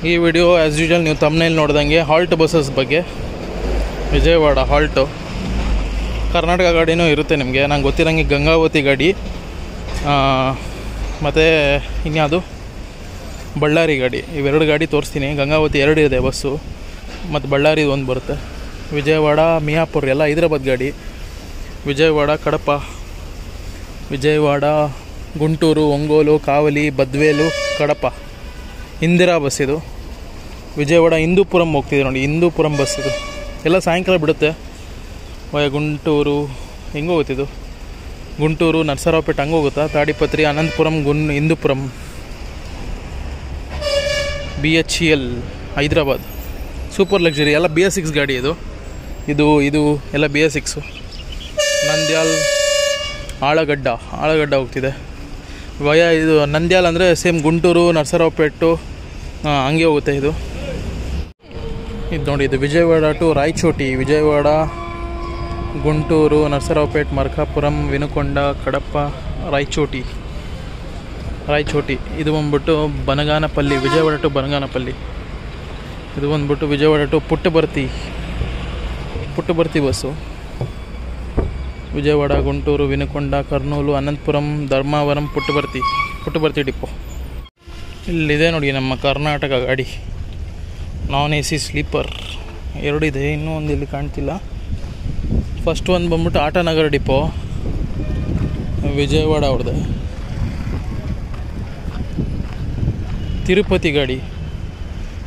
ಈ video as usual ನೀವು ತಮ್ಮನೇಲಿ ನೋಡ್ದಂಗೆ ಹಾಲ್ಟ್ ಬಸ್ಸಸ್ ಬಗ್ಗೆ. ವಿಜಯವಾಡ ಹಾಲ್ಟು ಕರ್ನಾಟಕ ಗಾಡಿನೂ ಇರುತ್ತೆ ನಿಮಗೆ. ನಂಗೆ ಗೊತ್ತಿರೋಂಗೆ ಗಂಗಾವತಿ ಗಾಡಿ ಮತ್ತು ಇನ್ಯಾವುದು ಬಳ್ಳಾರಿ ಗಾಡಿ, ಇವೆರಡು ಗಾಡಿ ತೋರಿಸ್ತೀನಿ. ಗಂಗಾವತಿ 2 ಇದೆ ಬಸ್ಸು, ಮತ್ತು ಬಳ್ಳಾರಿ ಒಂದು ಬರುತ್ತೆ. ವಿಜಯವಾಡ ಮಿಯಾಪುರ್ ಎಲ್ಲ ಹೈದ್ರಾಬಾದ್ ಗಾಡಿ. ವಿಜಯವಾಡ ಕಡಪ, ವಿಜಯವಾಡ ಗುಂಟೂರು, ಒಂಗೋಲು, ಕಾವಲಿ, ಬದ್ವೇಲು, ಕಡಪ ಇಂದಿರಾ ಬಸ್ ಇದು. ವಿಜಯವಾಡ ಹಿಂದೂಪುರಂ ಹೋಗ್ತಿದೆ ನೋಡಿ, ಹಿಂದೂಪುರಂ ಬಸ್ ಇದು. ಎಲ್ಲ ಸಾಯಂಕಾಲ ಬಿಡುತ್ತೆ. ಗುಂಟೂರು ಹೆಂಗೆ ಹೋಗುತ್ತಿದ್ದು, ಗುಂಟೂರು ನರಸರಾವುಪೇಟೆ ಹಂಗೆ ಹೋಗುತ್ತಾ, Tadipatri, Anantapuram, Hindupuram, BHEL Hyderabad. Super luxury ಎಲ್ಲ BS6 ಗಾಡಿ ಇದು. ಇದು ಎಲ್ಲ BS6. ನಂದ್ಯಾಲ್, ಆಳಗಡ್ಡ ಹೋಗ್ತಿದೆ ಇದು ನಂದ್ಯಾಲ್ ಅಂದರೆ ಸೇಮ್ ಗುಂಟೂರು ನರಸರಾವುಪೇಟು ಹಂಗೆ ಹೋಗುತ್ತೆ ಇದು ನೋಡಿ. ಇದು ವಿಜಯವಾಡ ಟು ರಾಯಚೋಟಿ, ವಿಜಯವಾಡ, ಗುಂಟೂರು, ನರಸರಾವುಪೇಟೆ, ಮರ್ಕಾಪುರಂ, ವಿನುಕೊಂಡ, ಕಡಪ, ರಾಯಚೋಟಿ. ಇದು ಬಂದ್ಬಿಟ್ಟು ಬನಗಾನಪಲ್ಲಿ, ವಿಜಯವಾಡ ಟು ಬನಗಾನಪಲ್ಲಿ. ಇದು ಬಂದ್ಬಿಟ್ಟು Vijayawada to Puttaparthi bus. Vijayawada, Guntur, Vinukonda, Kurnool, Anantapuram, Dharmavaram, Puttaparthi depot. ಇಲ್ಲಿದೆ ನೋಡಿ ನಮ್ಮ ಕರ್ನಾಟಕ ಗಾಡಿ. ನಾನ್ AC ಸ್ಲೀಪರ್ 2 ಇದೆ, ಇನ್ನೂ ಒಂದು ಇಲ್ಲಿ ಕಾಣ್ತಿಲ್ಲ. ಫಸ್ಟ್ ಒಂದು ಬಂದ್ಬಿಟ್ಟು ಆಟನಗರ ಡಿಪೋ, ವಿಜಯವಾಡ ಅವ್ರದ್ದು. ತಿರುಪತಿ ಗಾಡಿ,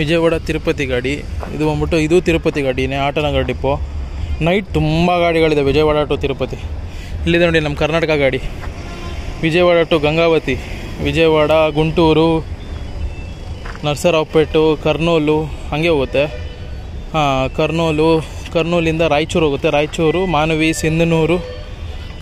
ವಿಜಯವಾಡ ತಿರುಪತಿ ಗಾಡಿ. ಇದು ಬಂದ್ಬಿಟ್ಟು ಇದು ತಿರುಪತಿ ಗಾಡಿನೇ, ಆಟನಗರ ಡಿಪೋ. ನೈಟ್ ತುಂಬ ಗಾಡಿಗಳಿದೆ ವಿಜಯವಾಡ ಟು ತಿರುಪತಿ. ಇಲ್ಲಿದೆ ನೋಡಿ ನಮ್ಮ ಕರ್ನಾಟಕ ಗಾಡಿ. ವಿಜಯವಾಡ ಟು ಗಂಗಾವತಿ, ವಿಜಯವಾಡ, ಗುಂಟೂರು, ನರಸರಾವುಪೇಟು, ಕರ್ನೂಲು ಹಂಗೆ ಹೋಗುತ್ತೆ. ಕರ್ನೂಲಿಂದ ರಾಯಚೂರು ಹೋಗುತ್ತೆ. ರಾಯಚೂರು, ಮಾನವಿ, ಸಿಂಧನೂರು,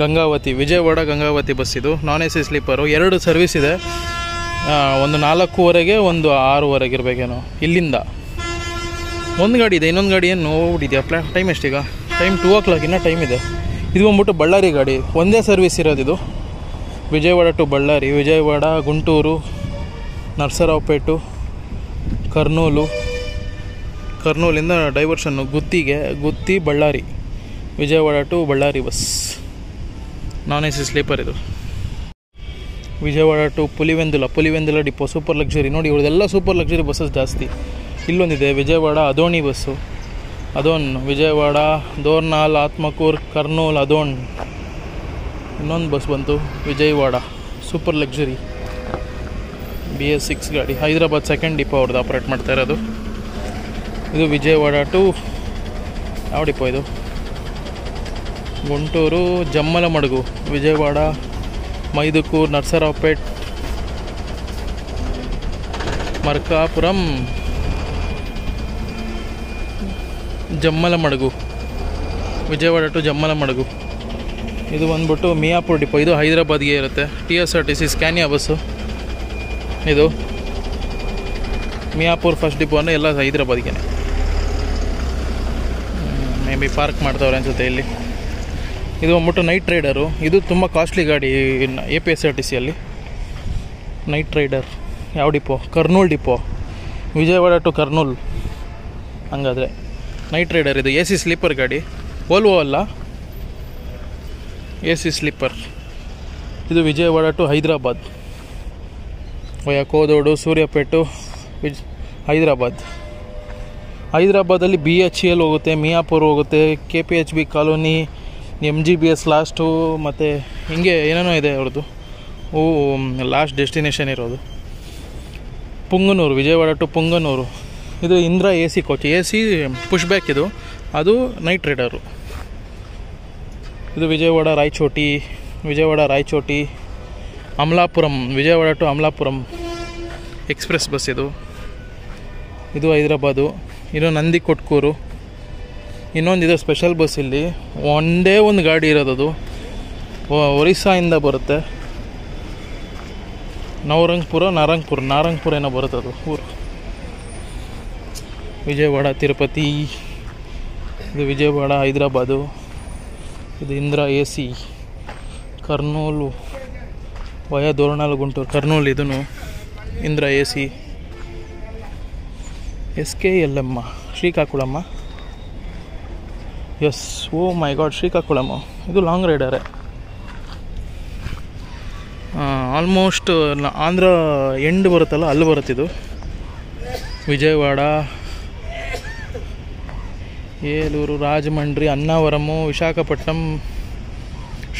ಗಂಗಾವತಿ. ವಿಜಯವಾಡ ಗಂಗಾವತಿ ಬಸ್ ಇದು. ನಾನ್ AC ಸ್ಲೀಪರು. 2 ಸರ್ವಿಸ್ ಇದೆ, ಒಂದು 4:15, ಒಂದು 6:15 ಇರಬೇಕೇನೋ. ಇಲ್ಲಿಂದ ಒಂದು ಗಾಡಿ ಇದೆ, ಇನ್ನೊಂದು ಗಾಡಿ ಏನು ನೋಡಿದೆಯಾ? ಟೈಮ್ ಎಷ್ಟೀಗ? ಟೈಮ್ 2 o'clock, ಇನ್ನೂ ಟೈಮ್ ಇದೆ. ಇದು ಬಂದ್ಬಿಟ್ಟು ಬಳ್ಳಾರಿ ಗಾಡಿ, ಒಂದೇ ಸರ್ವಿಸ್ ಇರೋದಿದು. ವಿಜಯವಾಡ ಟು ಬಳ್ಳಾರಿ, ವಿಜಯವಾಡ, ಗುಂಟೂರು, ನರಸರಾವುಪೇಟು, ಕರ್ನೂಲಿಂದ diversion Gooty, Bellary. Vijayawada to Bellary bus, non AC sleeper ಇದು. Vijayawada to Pulivendula depot, super luxury. ನೋಡಿ ಇವ್ರದೆಲ್ಲ ಸೂಪರ್ ಲಕ್ಸುರಿ ಬಸ್ಸಸ್ ಜಾಸ್ತಿ. ಇಲ್ಲೊಂದಿದೆ ವಿಜಯವಾಡ ಅದೋಣಿ ಬಸ್ಸು, ವಿಜಯವಾಡ, ದೋರ್ನಾಲ್, ಆತ್ಮಕೂರ್, ಕರ್ನೂಲ್, ಅದೋಣ್. ಇನ್ನೊಂದು ಬಸ್ ಬಂತು ವಿಜಯವಾಡ ಸೂಪರ್ ಲಕ್ಸುರಿ BS6 ಗಾಡಿ. ಹೈದರಾಬಾದ್ 2nd ಡಿಪೋ ಅವ್ರದ್ದು ಆಪ್ರೇಟ್ ಮಾಡ್ತಾ ಇರೋದು. ಇದು ವಿಜಯವಾಡ ಟು ಯಾವ ಡಿಪೋ ಇದು? ಗುಂಟೂರು, ಜಮ್ಮಲಮಡುಗು, ವಿಜಯವಾಡ, ಮೈದುಕೂರು, ನರಸರಾವುಪೇಟ್, ಮರ್ಕಾಪುರಂ, ಜಮ್ಮಲಮಡುಗು, ವಿಜಯವಾಡ ಟು ಜಮ್ಮಲಮಡುಗು. ಇದು ಬಂದ್ಬಿಟ್ಟು ಮಿಯಾಪುರ್ ಡಿಪೋ. ಇದು ಹೈದರಾಬಾದ್ಗೆ ಇರುತ್ತೆ. TSRTC ಸ್ಕ್ಯಾನಿಯಾ ಬಸ್ಸು ಇದು. ಮಿಯಾಪುರ್ ಫಸ್ಟ್ ಡಿಪೋ ಅಂದರೆ ಎಲ್ಲ ಹೈದರಾಬಾದ್ಗೆ. ಮೇ ಬಿ ಪಾರ್ಕ್ ಮಾಡ್ತವ್ರೆ ಅನಿಸುತ್ತೆ ಇಲ್ಲಿ. ಇದು ಬಂದ್ಬಿಟ್ಟು ನೈಟ್ ರೈಡರು. ಇದು ತುಂಬ ಕಾಸ್ಟ್ಲಿ ಗಾಡಿ APSRTCಯಲ್ಲಿ. ನೈಟ್ ರೈಡರ್ ಯಾವ depot? Kurnool depot, Vijayawada to Kurnool. ಹಂಗಾದರೆ ನೈಟ್ ರೈಡರ್ ಇದು. AC ಸ್ಲೀಪರ್ ಗಾಡಿ, ವೋಲ್ವೋ ಅಲ್ಲ, AC ಸ್ಲೀಪರ್. ಇದು ವಿಜಯವಾಡ ಟು ಹೈದರಾಬಾದ್, ಕೋದೋಡು, ಸೂರ್ಯಾಪೇಟು, ಹೈದರಾಬಾದಲ್ಲಿ BHEL ಹೋಗುತ್ತೆ, ಮಿಯಾಪುರ್ ಹೋಗುತ್ತೆ, KPHB ಕಾಲೋನಿ, MGBS ಲಾಸ್ಟು, ಮತ್ತು ಹಿಂಗೆ ಏನೇನೋ ಇದೆ ಅವ್ರದ್ದು. ಲಾಸ್ಟ್ ಡೆಸ್ಟಿನೇಷನ್ ಇರೋದು ಪುಂಗನೂರು, ವಿಜಯವಾಡ ಟು ಪುಂಗನೂರು. ಇದು Indira AC coach, AC push back ಇದು. ಅದು ನೈಟ್ ರೈಡರು. ಇದು Vijayawada Rayachoti, Amalapuram, Vijayawada to Amalapuram express bus ಇದು. ಇದು ಹೈದರಾಬಾದು. ಇದು ನಂದಿ ಕೊಟ್ಕೂರು. ಇನ್ನೊಂದಿದೆ ಸ್ಪೆಷಲ್ ಬಸ್. ಇಲ್ಲಿ ಒಂದೇ ಒಂದು ಗಾಡಿ ಇರೋದದು, ಒರಿಸ್ಸಾಯಿಂದ ಬರುತ್ತೆ. ನಾರಂಗ್ಪುರ ಏನೋ ಬರುತ್ತೆ ಅದು ಊರು. ವಿಜಯವಾಡ ತಿರುಪತಿ. ಇದು ವಿಜಯವಾಡ ಹೈದರಾಬಾದು. ಇದು ಇಂದಿರಾ AC. ಕರ್ನೂಲು ದೋರ್ನಾಲ್, ಗುಂಟೂರು, ಕರ್ನೂಲು. ಇದೂ ಇಂದಿರಾ AC. SKLM ಶ್ರೀಕಾಕುಳಮ್ಮ. ಎಸ್, ಓ ಮೈ ಗಾಡ್, ಶ್ರೀಕಾಕುಳಮ್ಮ. ಇದು ಲಾಂಗ್ ರೈಡರೇ. ಆಲ್ಮೋಸ್ಟ್ ಆಂಧ್ರ ಎಂಡ್ ಬರುತ್ತಲ್ಲ, ಅಲ್ಲಿ ಬರುತ್ತಿದ್ದು. ವಿಜಯವಾಡ, ಏಲೂರು, ರಾಜಮಂಡ್ರಿ, ಅನ್ನಾವರಮು, ವಿಶಾಖಪಟ್ಟಣಂ,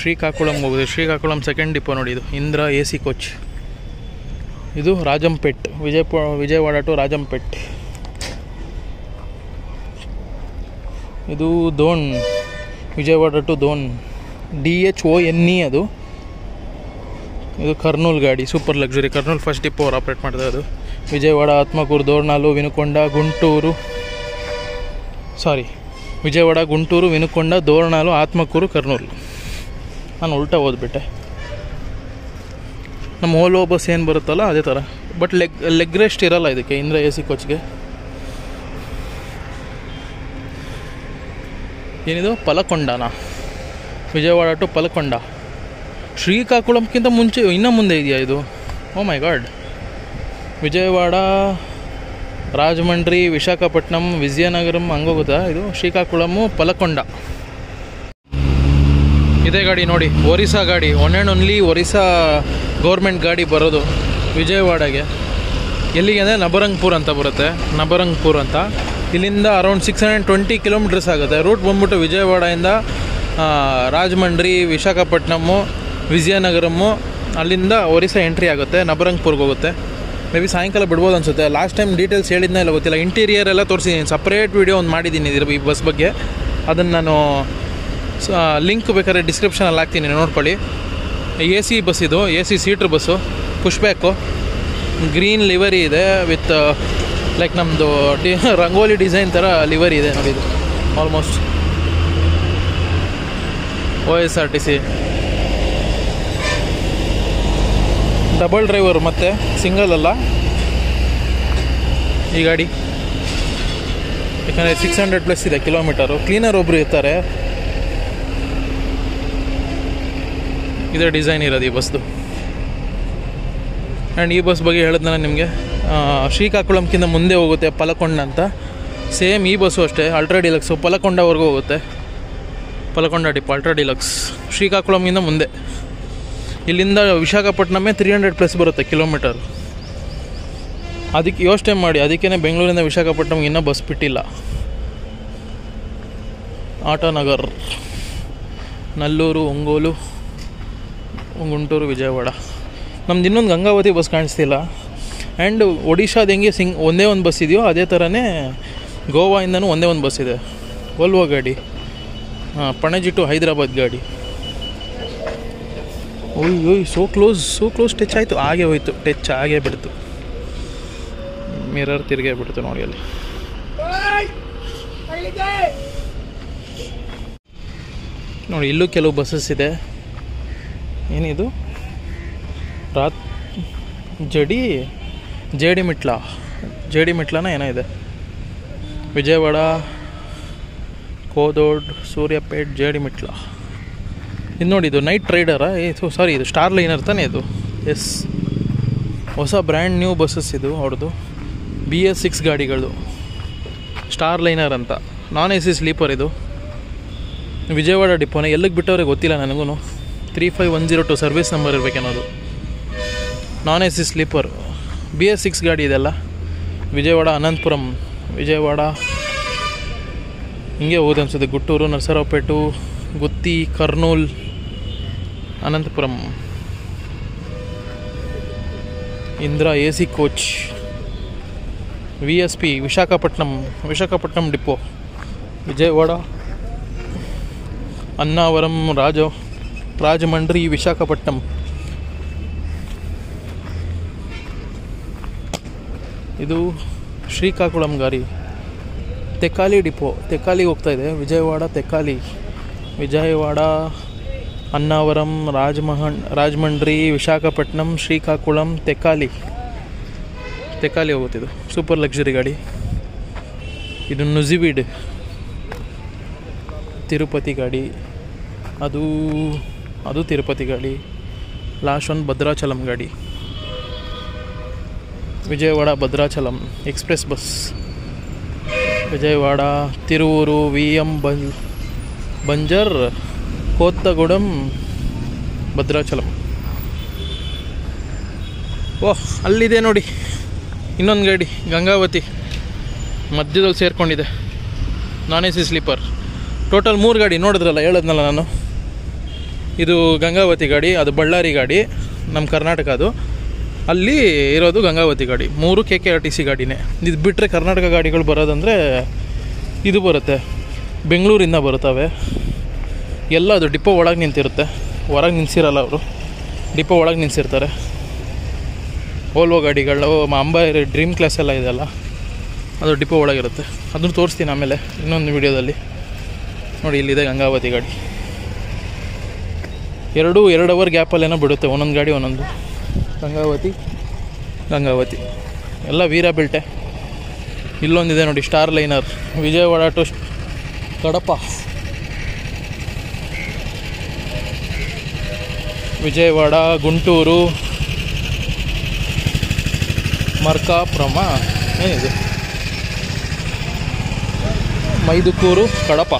ಶ್ರೀಕಾಕುಳಂ ಹೋಗಿದೆ. ಶ್ರೀಕಾಕುಳಂ ಸೆಕೆಂಡ್ ಡಿಪೋ ನೋಡಿ. ಇದು ಇಂದ್ರ AC ಕೋಚ್. ಇದು ರಾಜಂಪೇಟ್, ವಿಜಯವಾಡ ಟು ರಾಜಂಪೇಟ್. ಇದು ದೋಣ್, ವಿಜಯವಾಡ ಟು ದೋಣ್, DHONE ಅದು. ಇದು ಕರ್ನೂಲ್ ಗಾಡಿ, super luxury. Kurnool first depot ಅವ್ರು ಆಪ್ರೇಟ್ ಮಾಡ್ತಾರೆ. ಅದು ವಿಜಯವಾಡ, ಆತ್ಮಕೂರು, ದೋರ್ನಾಲು, ವಿನುಕೊಂಡ, ಗುಂಟೂರು, ವಿಜಯವಾಡ, ಗುಂಟೂರು, ವಿನುಕೊಂಡ, ದೋರ್ನಾಲು, ಆತ್ಮಕೂರು, ಕರ್ನೂಲು. ನಾನು ಉಲ್ಟಾ ಓದ್ಬಿಟ್ಟೆ. ನಮ್ಮ ಓಲೋ ಬಸ್ ಏನು ಬರುತ್ತಲ್ಲ ಅದೇ ಥರ. ಬಟ್ ಲೆಗ್ ರೆಸ್ಟ್ ಇರಲ್ಲ ಇದಕ್ಕೆ, ಇಂದ್ರ AC ಕೋಚ್ಗೆ. ಏನಿದು ಪಲಕೊಂಡನಾ? ವಿಜಯವಾಡ ಟು ಪಲಕೊಂಡ. ಶ್ರೀಕಾಕುಳಂಕ್ಕಿಂತ ಇನ್ನೂ ಮುಂದೆ ಇದೆಯಾ ಇದು? ಓ ಮೈ ಗಾಡ್. ವಿಜಯವಾಡ, ರಾಜಮಂಡ್ರಿ, ವಿಶಾಖಪಟ್ಟಣಂ, ವಿಜಯನಗರಂ ಹಂಗೋಗುತ್ತಾ ಇದು? ಶ್ರೀಕಾಕುಳಮು, ಪಲಕೊಂಡ. ಇದೇ ಗಾಡಿ ನೋಡಿ, ಒರಿಸ್ಸಾ ಗಾಡಿ. One and only Orissa government ಗಾಡಿ ಬರೋದು ವಿಜಯವಾಡಗೆ. ಎಲ್ಲಿಗೆ ಅಂದರೆ ನಬರಂಗ್ಪುರ್ ಅಂತ ಬರುತ್ತೆ, ನಬರಂಗ್ಪುರ್ ಅಂತ. ಇಲ್ಲಿಂದ ಅರೌಂಡ್ 620 ಕಿಲೋಮೀಟರ್ಸ್ ಆಗುತ್ತೆ. ರೂಟ್ ಬಂದ್ಬಿಟ್ಟು ವಿಜಯವಾಡದಿಂದ ರಾಜಮಂಡ್ರಿ, ವಿಶಾಖಪಟ್ಟಣಮ್ಮು, ವಿಜಯನಗರಮ್ಮು, ಅಲ್ಲಿಂದ ಒರಿಸ್ಸಾ ಎಂಟ್ರಿ ಆಗುತ್ತೆ, ನಬರಂಗ್ಪುರ್ಗೆ ಹೋಗುತ್ತೆ. ಮೇ ಬಿ ಸಾಯಂಕಾಲ ಬಿಡ್ಬೋದು ಅನಿಸುತ್ತೆ. ಲಾಸ್ಟ್ ಟೈಮ್ ಡೀಟೇಲ್ಸ್ ಹೇಳಿದ್ನ ಇಲ್ಲ ಗೊತ್ತಿಲ್ಲ. ಇಂಟೀರಿಯರ್ ಎಲ್ಲ ತೋರಿಸಿದ್ದೀನಿ, ಸಪ್ರೇಟ್ ವೀಡಿಯೋ ಒಂದು ಮಾಡಿದ್ದೀನಿ ಈ ಬಸ್ ಬಗ್ಗೆ. ಅದನ್ನು ನಾನು ಲಿಂಕ್ ಬೇಕಾದ್ರೆ ಡಿಸ್ಕ್ರಿಪ್ಷನಲ್ಲಿ ಹಾಕ್ತೀನಿ, ನೋಡ್ಕೊಳ್ಳಿ. AC ಬಸ್ ಇದು, AC seater bus, push back, green livery ಇದೆ ವಿತ್ ಲೈಕ್ ನಮ್ಮದು ರಂಗೋಲಿ ಡಿಸೈನ್ ಥರ ಲಿವರಿ ಇದೆ ನೋಡಿ. ಇದು ಆಲ್ಮೋಸ್ಟ್ OSRTC. ಡಬಲ್ ಡ್ರೈವರ್ ಮತ್ತು ಸಿಂಗಲ್ ಅಲ್ಲ ಈ ಗಾಡಿ, ಯಾಕಂದರೆ 600+ ಇದೆ ಕಿಲೋಮೀಟರು. ಕ್ಲೀನರ್ ಒಬ್ಬರು ಇರ್ತಾರೆ. ಇದೇ ಡಿಸೈನ್ ಇರೋದು ಈ ಬಸ್ದು. ಆ್ಯಂಡ್ ಈ ಬಸ್ ಬಗ್ಗೆ ಹೇಳಿದ್ ನಾನು ನಿಮಗೆ, ಶ್ರೀಕಾಕುಳಂಕ್ಕಿಂತ ಮುಂದೆ ಹೋಗುತ್ತೆ ಪಲಕೊಂಡ ಅಂತ. ಸೇಮ್ ಈ ಬಸ್ಸು ಅಷ್ಟೇ, ಅಲ್ಟ್ರಾ ಡಿಲಕ್ಸು, ಪಲಕೊಂಡವರೆಗೂ ಹೋಗುತ್ತೆ. ಪಲಕೊಂಡ ಡಿಪೋ ಅಲ್ಟ್ರಾ ಡಿಲಕ್ಸ್. ಶ್ರೀಕಾಕುಳಂಗಿಂತ ಮುಂದೆ. ಇಲ್ಲಿಂದ ವಿಶಾಖಪಟ್ಟಣಮೇ 300+ ಬರುತ್ತೆ ಕಿಲೋಮೀಟರ್. ಅದಕ್ಕೆ ಯೋಚನೆ ಮಾಡಿ, ಅದಕ್ಕೇ ಬೆಂಗಳೂರಿಂದ ವಿಶಾಖಪಟ್ಟಣಮ್ಗೆ ಇನ್ನೂ ಬಸ್ ಬಿಟ್ಟಿಲ್ಲ. ಆಟೋನಗರ್, ನಲ್ಲೂರು, ಒಂಗೋಲು, ಗುಂಟೂರು, ವಿಜಯವಾಡ. ನಮ್ದು ಇನ್ನೊಂದು ಗಂಗಾವತಿ ಬಸ್ ಕಾಣಿಸ್ತಿಲ್ಲ. ಆ್ಯಂಡ್ ಒಡಿಶಾದ ಹೆಂಗೆ ಒಂದೇ ಒಂದು ಬಸ್ ಇದೆಯೋ ಅದೇ ಥರನೇ ಗೋವಾಯಿಂದನೂ ಒಂದೇ ಒಂದು ಬಸ್ ಇದೆ, ವೋಲ್ವೋ ಗಾಡಿ. ಪಣಜಿ ಟು ಹೈದರಾಬಾದ್ ಗಾಡಿ. ಓಯ್ ಸೋ ಕ್ಲೋಸ್ ಟಚ್ ಆಯಿತು. ಹಾಗೆ ಹೋಯ್ತು, ಟಚ್ ಆಗೇ ಬಿಡ್ತು. ಮಿರರ್ ತಿರುಗೇ ಬಿಡ್ತು ನೋಡಿ ಅಲ್ಲಿ. ನೋಡಿ ಇಲ್ಲೂ ಕೆಲವು ಬಸ್ಸಸ್ ಇದೆ. ಏನಿದು? ಜೇಡಿ ಮಿಟ್ಲನ ಏನೋ ಇದೆ. ವಿಜಯವಾಡ, ಕೋದೋಡ್, ಸೂರ್ಯಾಪೇಟ್, ಜೇಡಿ ಮಿಟ್ಲ. ಇದು ನೋಡಿ, ಇದು ನೈಟ್ ರೈಡರಾ? ಇದು ಸ್ಟಾರ್ ಲೈನರ್ ತಾನೇ ಇದು? ಎಸ್, ಹೊಸ ಬ್ರ್ಯಾಂಡ್ ನ್ಯೂ ಬಸ್ಸಸ್ ಇದು ಅವ್ರದ್ದು. BS6 ಗಾಡಿಗಳು, ಸ್ಟಾರ್ ಲೈನರ್ ಅಂತ. ನಾನ್ AC ಸ್ಲೀಪರ್ ಇದು. ವಿಜಯವಾಡ ಡಿಪೋನೇ. ಎಲ್ಲಿಗೆ ಬಿಟ್ಟವ್ರಿಗೆ ಗೊತ್ತಿಲ್ಲ ನನಗೂ. 35102 ಸರ್ವಿಸ್ ನಂಬರ್ ಇರಬೇಕನ್ನೋದು. ನಾನ್ AC ಸ್ಲೀಪರ್ BS6 ಗಾಡಿ ಇದೆಲ್ಲ. ವಿಜಯವಾಡ, ಅನಂತಪುರಂ, ವಿಜಯವಾಡ ಹಿಂಗೆ ಹೋಗೋದು ಅನಿಸುತ್ತೆ. Guntur, Narasaraopet, Gooty, Kurnool, Anantapuram. Indra AC coach. VSP Visakhapatnam depot. Vijayawada, Annavaram, Rajahmundry, Visakhapatnam. ಇದು ಶ್ರೀಕಾಕುಳಂ ಗಾಡಿ. ತೆಕ್ಕಾಲಿ ಡಿಪೋ, ತೆಕ್ಕಾಲಿಗೆ ಹೋಗ್ತಾಯಿದೆ. ವಿಜಯವಾಡ, ಅನ್ನಾವರಂ, ರಾಜಮಂಡ್ರಿ, ವಿಶಾಖಪಟ್ಟಣಂ, ಶ್ರೀಕಾಕುಳಂ, ತೆಕ್ಕಾಲಿ ಹೋಗುತ್ತಿದ್ದು. ಸೂಪರ್ ಲಕ್ಸುರಿ ಗಾಡಿ ಇದು. ನುಜಿವೀಡ್ ತಿರುಪತಿ ಗಾಡಿ, ಅದು ತಿರುಪತಿ ಗಾಡಿ. ಲಾಸ್ಟ್ ಒಂದು ಭದ್ರಾಚಲಂ ಗಾಡಿ. Vijayawada Bhadrachalam express bus. Vijayawada, Tiruvuru, VM Banjar, Kothagudem, Bhadrachalam. ಓಹ್, ಅಲ್ಲಿದೆ ನೋಡಿ ಇನ್ನೊಂದು ಗಾಡಿ, ಗಂಗಾವತಿ ಮಧ್ಯದಲ್ಲಿ ಸೇರಿಕೊಂಡಿದೆ, ನಾನ್ AC ಸ್ಲೀಪರ್. ಟೋಟಲ್ 3 ಗಾಡಿ ನೋಡಿದ್ರಲ್ಲ, ಹೇಳಿದ್ನಲ್ಲ ನಾನು. ಇದು ಗಂಗಾವತಿ ಗಾಡಿ, ಅದು ಬಳ್ಳಾರಿ ಗಾಡಿ, ನಮ್ಮ ಕರ್ನಾಟಕ. ಅದು ಅಲ್ಲಿ ಇರೋದು ಗಂಗಾವತಿ ಗಾಡಿ. 3 KKRTC ಗಾಡಿನೇ. ಇದು ಬಿಟ್ಟರೆ ಕರ್ನಾಟಕ ಗಾಡಿಗಳು ಬರೋದಂದರೆ ಇದು ಬರುತ್ತೆ, ಬೆಂಗಳೂರಿಂದ ಬರ್ತವೆ ಎಲ್ಲ. ಅದು ಡಿಪೋ ಒಳಗೆ ನಿಂತಿರುತ್ತೆ, ಹೊರಗೆ ನಿಲ್ಲಿಸಿರಲ್ಲ ಅವರು, ಡಿಪೋ ಒಳಗೆ ನಿಲ್ಲಿಸಿರ್ತಾರೆ. ಓಲ್ವೋ ಗಾಡಿಗಳು, ಅಂಬಾರಿ, ಡ್ರೀಮ್ ಕ್ಲಾಸ್ ಎಲ್ಲ ಇದೆಯಲ್ಲ, ಅದು ಡಿಪೋ ಒಳಗಿರುತ್ತೆ. ಅದನ್ನು ತೋರಿಸ್ತೀನಿ ಆಮೇಲೆ ಇನ್ನೊಂದು ವೀಡಿಯೋದಲ್ಲಿ. ನೋಡಿ, ಇಲ್ಲಿದೆ ಗಂಗಾವತಿ ಗಾಡಿ. 2 ಅವರ್ ಗ್ಯಾಪಲ್ಲೇನೋ ಬಿಡುತ್ತೆ ಒಂದೊಂದು ಗಾಡಿ ಒಂದೊಂದು. ಗಂಗಾವತಿ ಎಲ್ಲ ವೀರಾಬೆಲ್ಟೆ. ಇಲ್ಲೊಂದಿದೆ ನೋಡಿ, star liner, Vijayawada to Kadapa, Vijayawada, Guntur, Markapuram, ಏನಿದೆ, ಮೈದುಕೂರು, ಕಡಪ.